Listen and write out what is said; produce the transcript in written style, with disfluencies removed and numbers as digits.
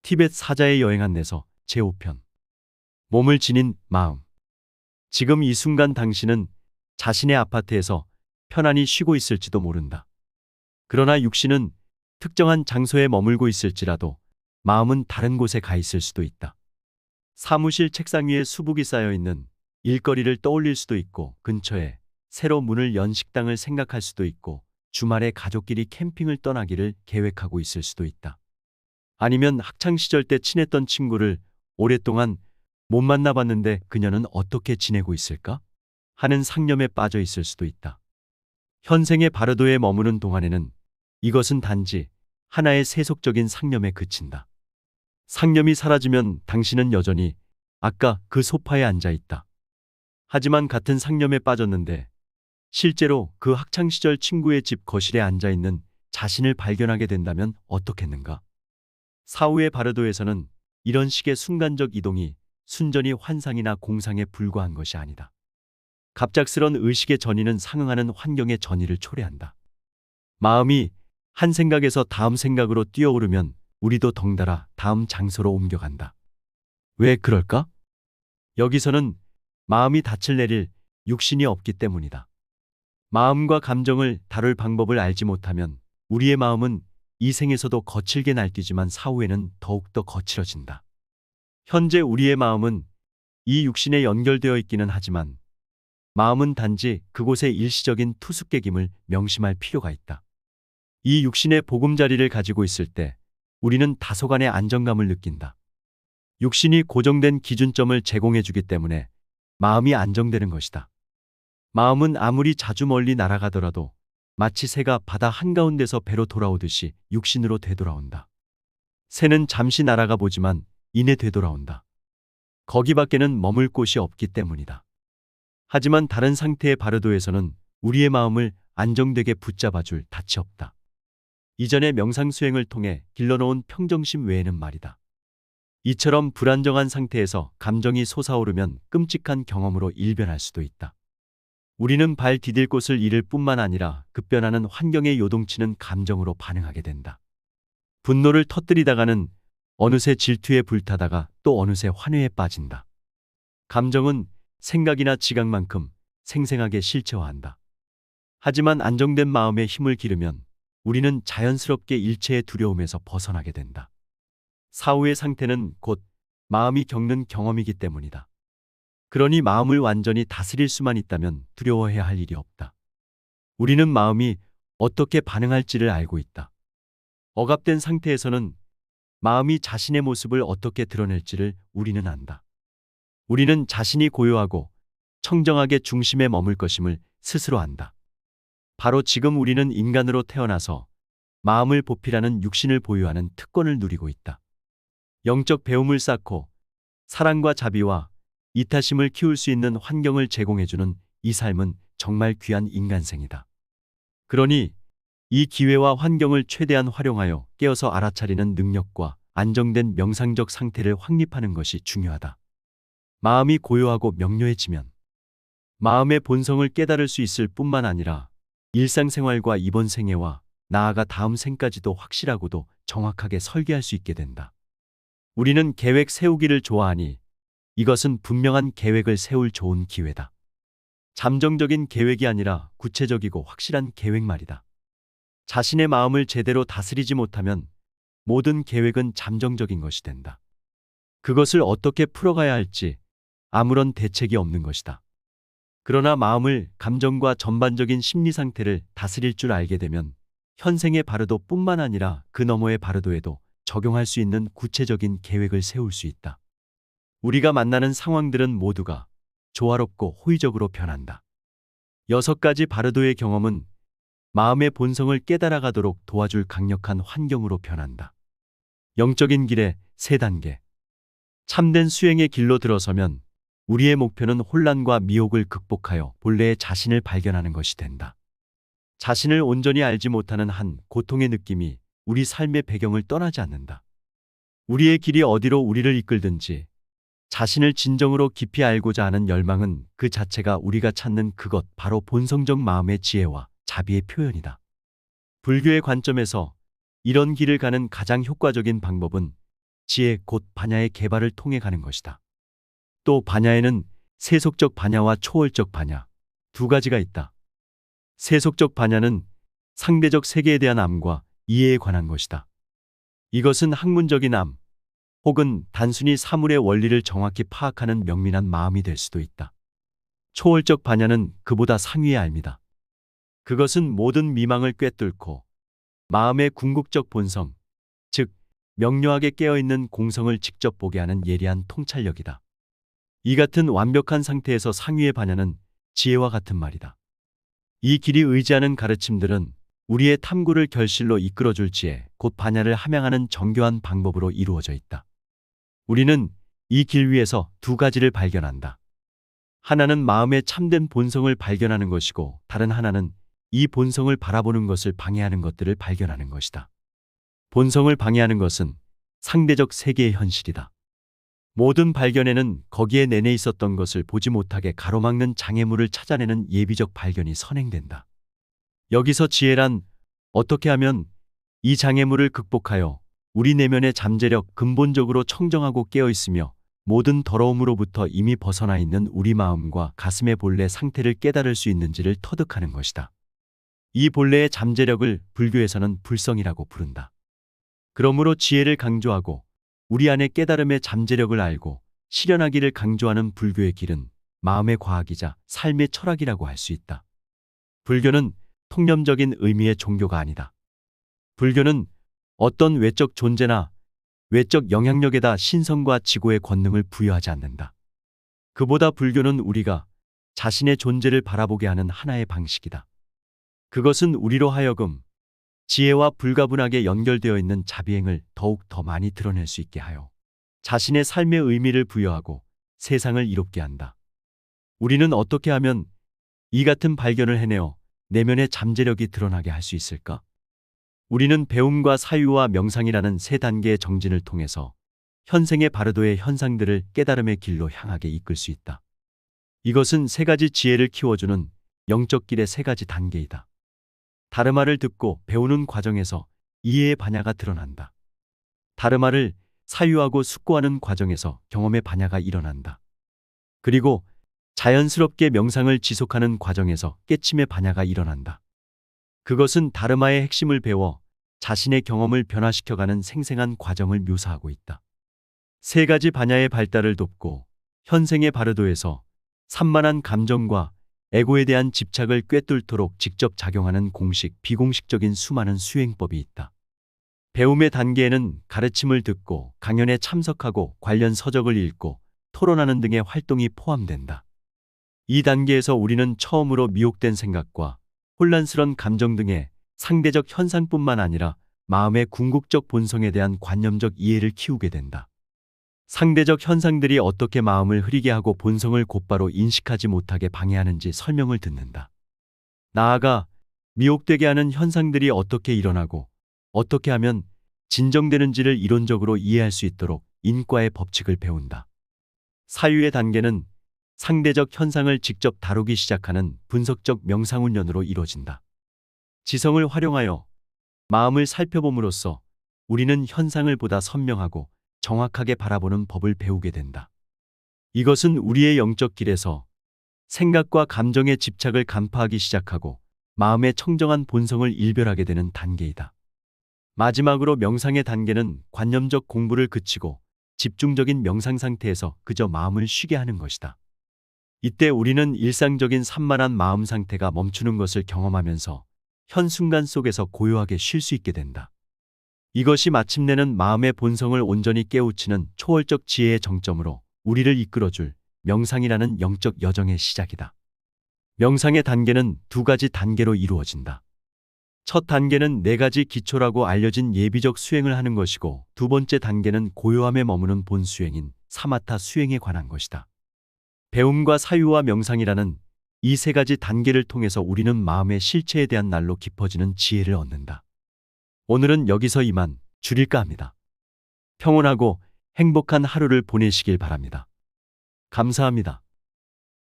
티벳 사자의 여행 안내서 제5편. 몸을 지닌 마음. 지금 이 순간 당신은 자신의 아파트에서 편안히 쉬고 있을지도 모른다. 그러나 육신은 특정한 장소에 머물고 있을지라도 마음은 다른 곳에 가 있을 수도 있다. 사무실 책상 위에 수북이 쌓여 있는 일거리를 떠올릴 수도 있고, 근처에 새로 문을 연 식당을 생각할 수도 있고, 주말에 가족끼리 캠핑을 떠나기를 계획하고 있을 수도 있다. 아니면 학창시절 때 친했던 친구를 오랫동안 못 만나봤는데 그녀는 어떻게 지내고 있을까? 하는 상념에 빠져 있을 수도 있다. 현생의 바르도에 머무는 동안에는 이것은 단지 하나의 세속적인 상념에 그친다. 상념이 사라지면 당신은 여전히 아까 그 소파에 앉아 있다. 하지만 같은 상념에 빠졌는데 실제로 그 학창시절 친구의 집 거실에 앉아 있는 자신을 발견하게 된다면 어떻겠는가? 사후의 바르도에서는 이런 식의 순간적 이동이 순전히 환상이나 공상에 불과한 것이 아니다. 갑작스런 의식의 전이는 상응하는 환경의 전이를 초래한다. 마음이 한 생각에서 다음 생각으로 뛰어오르면 우리도 덩달아 다음 장소로 옮겨간다. 왜 그럴까? 여기서는 마음이 닻을 내릴 육신이 없기 때문이다. 마음과 감정을 다룰 방법을 알지 못하면 우리의 마음은 이 생에서도 거칠게 날뛰지만 사후에는 더욱더 거칠어진다. 현재 우리의 마음은 이 육신에 연결되어 있기는 하지만 마음은 단지 그곳의 일시적인 투숙객임을 명심할 필요가 있다. 이 육신의 보금자리를 가지고 있을 때 우리는 다소간의 안정감을 느낀다. 육신이 고정된 기준점을 제공해주기 때문에 마음이 안정되는 것이다. 마음은 아무리 자주 멀리 날아가더라도 마치 새가 바다 한가운데서 배로 돌아오듯이 육신으로 되돌아온다. 새는 잠시 날아가 보지만 이내 되돌아온다. 거기 밖에는 머물 곳이 없기 때문이다. 하지만 다른 상태의 바르도에서는 우리의 마음을 안정되게 붙잡아줄 닻이 없다. 이전의 명상 수행을 통해 길러놓은 평정심 외에는 말이다. 이처럼 불안정한 상태에서 감정이 솟아오르면 끔찍한 경험으로 일변할 수도 있다. 우리는 발 디딜 곳을 잃을 뿐만 아니라 급변하는 환경에 요동치는 감정으로 반응하게 된다. 분노를 터뜨리다가는 어느새 질투에 불타다가 또 어느새 환회에 빠진다. 감정은 생각이나 지각만큼 생생하게 실체화한다. 하지만 안정된 마음에 힘을 기르면 우리는 자연스럽게 일체의 두려움에서 벗어나게 된다. 사후의 상태는 곧 마음이 겪는 경험이기 때문이다. 그러니 마음을 완전히 다스릴 수만 있다면 두려워해야 할 일이 없다. 우리는 마음이 어떻게 반응할지를 알고 있다. 억압된 상태에서는 마음이 자신의 모습을 어떻게 드러낼지를 우리는 안다. 우리는 자신이 고요하고 청정하게 중심에 머물 것임을 스스로 안다. 바로 지금 우리는 인간으로 태어나서 마음을 보필하는 육신을 보유하는 특권을 누리고 있다. 영적 배움을 쌓고 사랑과 자비와 이타심을 키울 수 있는 환경을 제공해주는 이 삶은 정말 귀한 인간생이다. 그러니 이 기회와 환경을 최대한 활용하여 깨어서 알아차리는 능력과 안정된 명상적 상태를 확립하는 것이 중요하다. 마음이 고요하고 명료해지면 마음의 본성을 깨달을 수 있을 뿐만 아니라 일상생활과 이번 생애와 나아가 다음 생까지도 확실하고도 정확하게 설계할 수 있게 된다. 우리는 계획 세우기를 좋아하니 이것은 분명한 계획을 세울 좋은 기회다. 잠정적인 계획이 아니라 구체적이고 확실한 계획 말이다. 자신의 마음을 제대로 다스리지 못하면 모든 계획은 잠정적인 것이 된다. 그것을 어떻게 풀어가야 할지 아무런 대책이 없는 것이다. 그러나 마음을, 감정과 전반적인 심리 상태를 다스릴 줄 알게 되면 현생의 바르도뿐만 아니라 그 너머의 바르도에도 적용할 수 있는 구체적인 계획을 세울 수 있다. 우리가 만나는 상황들은 모두가 조화롭고 호의적으로 변한다. 6가지 바르도의 경험은 마음의 본성을 깨달아가도록 도와줄 강력한 환경으로 변한다. 영적인 길의 3단계. 참된 수행의 길로 들어서면 우리의 목표는 혼란과 미혹을 극복하여 본래의 자신을 발견하는 것이 된다. 자신을 온전히 알지 못하는 한 고통의 느낌이 우리 삶의 배경을 떠나지 않는다. 우리의 길이 어디로 우리를 이끌든지 자신을 진정으로 깊이 알고자 하는 열망은 그 자체가 우리가 찾는 그것 바로 본성적 마음의 지혜와 자비의 표현이다. 불교의 관점에서 이런 길을 가는 가장 효과적인 방법은 지혜 곧 반야의 개발을 통해 가는 것이다. 또 반야에는 세속적 반야와 초월적 반야 두 가지가 있다. 세속적 반야는 상대적 세계에 대한 암과 이해에 관한 것이다. 이것은 학문적인 암 혹은 단순히 사물의 원리를 정확히 파악하는 명민한 마음이 될 수도 있다. 초월적 반야는 그보다 상위의 알미다. 그것은 모든 미망을 꿰뚫고 마음의 궁극적 본성, 즉 명료하게 깨어있는 공성을 직접 보게 하는 예리한 통찰력이다. 이 같은 완벽한 상태에서 상위의 반야는 지혜와 같은 말이다. 이 길이 의지하는 가르침들은 우리의 탐구를 결실로 이끌어줄 지혜, 곧 반야를 함양하는 정교한 방법으로 이루어져 있다. 우리는 이 길 위에서 두 가지를 발견한다. 하나는 마음의 참된 본성을 발견하는 것이고 다른 하나는 이 본성을 바라보는 것을 방해하는 것들을 발견하는 것이다. 본성을 방해하는 것은 상대적 세계의 현실이다. 모든 발견에는 거기에 내내 있었던 것을 보지 못하게 가로막는 장애물을 찾아내는 예비적 발견이 선행된다. 여기서 지혜란 어떻게 하면 이 장애물을 극복하여 우리 내면의 잠재력 근본적으로 청정하고 깨어있으며 모든 더러움으로부터 이미 벗어나 있는 우리 마음과 가슴의 본래 상태를 깨달을 수 있는지를 터득하는 것이다. 이 본래의 잠재력을 불교에서는 불성이라고 부른다. 그러므로 지혜를 강조하고 우리 안의 깨달음의 잠재력을 알고 실현하기를 강조하는 불교의 길은 마음의 과학이자 삶의 철학이라고 할 수 있다. 불교는 통념적인 의미의 종교가 아니다. 불교는 어떤 외적 존재나 외적 영향력에다 신성과 지고의 권능을 부여하지 않는다. 그보다 불교는 우리가 자신의 존재를 바라보게 하는 하나의 방식이다. 그것은 우리로 하여금 지혜와 불가분하게 연결되어 있는 자비행을 더욱 더 많이 드러낼 수 있게 하여 자신의 삶의 의미를 부여하고 세상을 이롭게 한다. 우리는 어떻게 하면 이 같은 발견을 해내어 내면의 잠재력이 드러나게 할 수 있을까? 우리는 배움과 사유와 명상이라는 세 단계의 정진을 통해서 현생의 바르도의 현상들을 깨달음의 길로 향하게 이끌 수 있다. 이것은 세 가지 지혜를 키워주는 영적 길의 세 가지 단계이다. 다르마를 듣고 배우는 과정에서 이해의 반야가 드러난다. 다르마를 사유하고 숙고하는 과정에서 경험의 반야가 일어난다. 그리고 자연스럽게 명상을 지속하는 과정에서 깨침의 반야가 일어난다. 그것은 다르마의 핵심을 배워 자신의 경험을 변화시켜가는 생생한 과정을 묘사하고 있다. 세 가지 반야의 발달을 돕고 현생의 바르도에서 산만한 감정과 에고에 대한 집착을 꿰뚫도록 직접 작용하는 공식, 비공식적인 수많은 수행법이 있다. 배움의 단계에는 가르침을 듣고 강연에 참석하고 관련 서적을 읽고 토론하는 등의 활동이 포함된다. 이 단계에서 우리는 처음으로 미혹된 생각과 혼란스런 감정 등의 상대적 현상뿐만 아니라 마음의 궁극적 본성에 대한 관념적 이해를 키우게 된다. 상대적 현상들이 어떻게 마음을 흐리게 하고 본성을 곧바로 인식하지 못하게 방해하는지 설명을 듣는다. 나아가 미혹되게 하는 현상들이 어떻게 일어나고 어떻게 하면 진정되는지를 이론적으로 이해할 수 있도록 인과의 법칙을 배운다. 사유의 단계는 상대적 현상을 직접 다루기 시작하는 분석적 명상훈련으로 이루어진다. 지성을 활용하여 마음을 살펴봄으로써 우리는 현상을 보다 선명하고 정확하게 바라보는 법을 배우게 된다. 이것은 우리의 영적 길에서 생각과 감정의 집착을 간파하기 시작하고 마음의 청정한 본성을 일별하게 되는 단계이다. 마지막으로 명상의 단계는 관념적 공부를 그치고 집중적인 명상 상태에서 그저 마음을 쉬게 하는 것이다. 이때 우리는 일상적인 산만한 마음 상태가 멈추는 것을 경험하면서 현 순간 속에서 고요하게 쉴 수 있게 된다. 이것이 마침내는 마음의 본성을 온전히 깨우치는 초월적 지혜의 정점으로 우리를 이끌어줄 명상이라는 영적 여정의 시작이다. 명상의 단계는 두 가지 단계로 이루어진다. 첫 단계는 네 가지 기초라고 알려진 예비적 수행을 하는 것이고 두 번째 단계는 고요함에 머무는 본 수행인 사마타 수행에 관한 것이다. 배움과 사유와 명상이라는 이 세 가지 단계를 통해서 우리는 마음의 실체에 대한 날로 깊어지는 지혜를 얻는다. 오늘은 여기서 이만 줄일까 합니다. 평온하고 행복한 하루를 보내시길 바랍니다. 감사합니다.